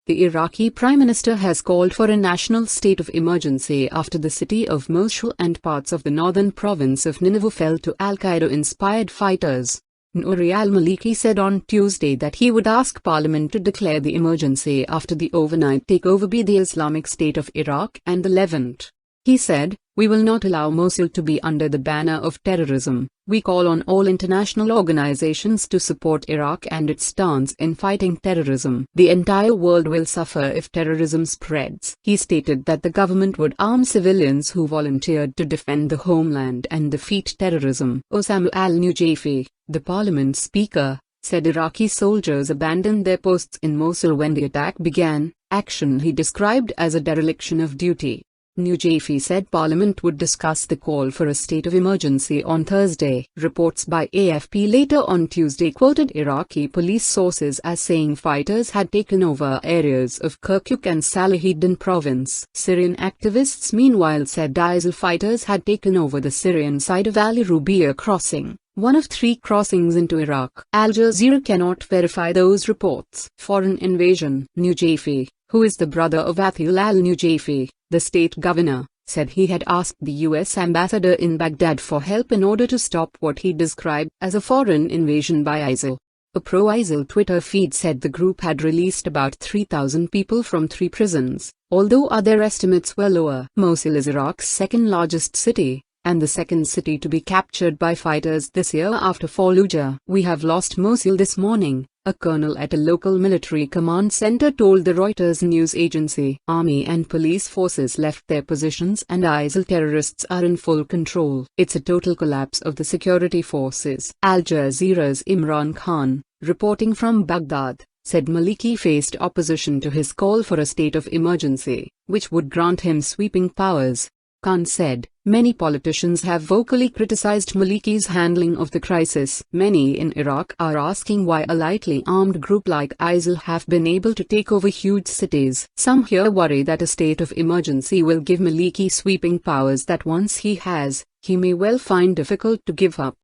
The Iraqi Prime Minister has called for a national state of emergency after the city of Mosul and parts of the northern province of Nineveh fell to al-Qaeda-inspired fighters. Nouri al-Maliki said on Tuesday that he would ask Parliament to declare the emergency after the overnight takeover by the Islamic State of Iraq and the Levant. He said, "We will not allow Mosul to be under the banner of terrorism. We call on all international organizations to support Iraq and its stance in fighting terrorism. The entire world will suffer if terrorism spreads." He stated that the government would arm civilians who volunteered to defend the homeland and defeat terrorism. Osama al-Nujafi, the parliament speaker, said Iraqi soldiers abandoned their posts in Mosul when the attack began, action he described as a dereliction of duty. Nujafi said Parliament would discuss the call for a state of emergency on Thursday. Reports by AFP later on Tuesday quoted Iraqi police sources as saying fighters had taken over areas of Kirkuk and Salahuddin province. Syrian activists meanwhile said ISIL fighters had taken over the Syrian side of Ali Rubiya crossing, one of 3 crossings into Iraq. Al Jazeera cannot verify those reports. Foreign invasion. Nujafi, who is the brother of Athil al-Nujafi, the state governor, said he had asked the U.S. ambassador in Baghdad for help in order to stop what he described as a foreign invasion by ISIL. A pro-ISIL Twitter feed said the group had released about 3,000 people from 3 prisons, although other estimates were lower. Mosul is Iraq's second largest city, and the second city to be captured by fighters this year after Fallujah. "We have lost Mosul this morning," a colonel at a local military command center told the Reuters news agency. Army and police forces left their positions and ISIL terrorists are in full control. "It's a total collapse of the security forces." Al Jazeera's Imran Khan, reporting from Baghdad, said Maliki faced opposition to his call for a state of emergency, which would grant him sweeping powers. Khan said, "Many politicians have vocally criticized Maliki's handling of the crisis. Many in Iraq are asking why a lightly armed group like ISIL have been able to take over huge cities. Some here worry that a state of emergency will give Maliki sweeping powers that once he has, he may well find difficult to give up."